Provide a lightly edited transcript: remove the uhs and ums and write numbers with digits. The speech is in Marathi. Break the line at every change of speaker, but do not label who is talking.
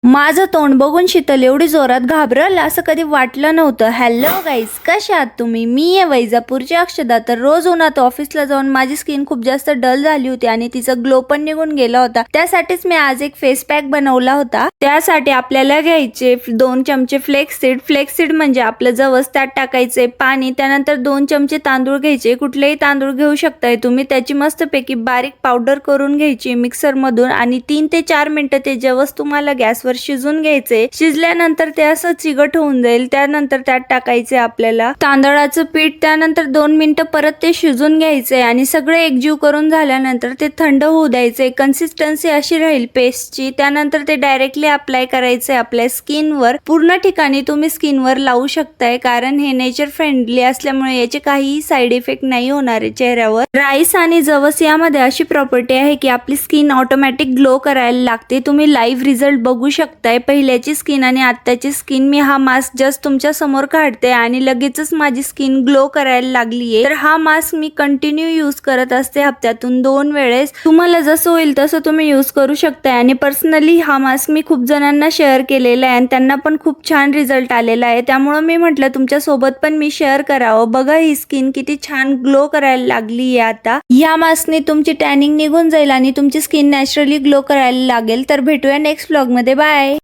माझं तोंड बघून शीतल एवढी जोरात घाबरल असं कधी वाटलं नव्हतं. हॅलो गाईज, कशा आहात तुम्ही? मी आहे वैजापूरची अक्षदा. तर रोज उन्हात ऑफिसला जाऊन माझी स्किन खूप जास्त डल झाली होती आणि तिचा ग्लो पण निघून गेला होता. त्यासाठीच मी आज एक फेस पॅक बनवला होता. त्यासाठी आपल्याला घ्यायचे 2 चमचे फ्लेक्सीड. फ्लेक्सीड म्हणजे आपलं जवस, त्यात टाकायचे पाणी. त्यानंतर 2 चमचे तांदूळ घ्यायचे, कुठलेही तांदूळ घेऊ शकताय तुम्ही. त्याची मस्तपैकी बारीक पावडर करून घ्यायची मिक्सर मधून आणि 3 ते 4 मिनिटं ते जवस तुम्हाला गॅसवर शिजून घ्यायचे. शिजल्यानंतर ते असं चिकट होऊन जाईल. त्यानंतर त्यात टाकायचे आपल्याला तांदळाचं पीठ. त्यानंतर 2 मिनिटं परत ते शिजून घ्यायचे आणि सगळे एकजीव करून झाल्यानंतर ते थंड होऊ द्यायचे. कन्सिस्टन्सी अशी राहील पेस्टची. त्यानंतर ते डायरेक्टली अप्लाय करायचे आपल्या स्किनवर. पूर्ण ठिकाणी तुम्ही स्किनवर लावू शकताय, कारण हे नेचर फ्रेंडली असल्यामुळे याचे काहीही साईड इफेक्ट नाही होणार आहे चेहऱ्यावर. राईस आणि जवस यामध्ये अशी प्रॉपर्टी आहे की आपली स्किन ऑटोमॅटिक ग्लो करायला लागते. तुम्ही लाईव्ह रिझल्ट बघू शकताय. पहिल्याची स्किन आणि आत्ताची स्किन. मी हा मास्क जस्ट तुमच्या समोर काढते आणि लगेचच माझी स्किन ग्लो करायला लागलीये. तर हा मास्क मी कंटिन्यू यूज करत असते, हप्त्यातून 2 वेळेस. तुम्हाला जसं होईल तसं तुम्ही यूज करू शकताय. आणि पर्सनली हा मास्क मी खूप जणांना शेअर केलेला आहे आणि त्यांना पण खूप छान रिझल्ट आलेला आहे. त्यामुळे मी म्हटलं तुमच्या सोबत पण मी शेअर करावं. बघा ही स्किन किती छान ग्लो करायला लागली आहे आता. या मास्कने तुमची टॅनिंग निघून जाईल आणि तुमची स्किन नॅचरली ग्लो करायला लागेल. तर भेटूया नेक्स्ट व्लॉग मध्ये. बाय.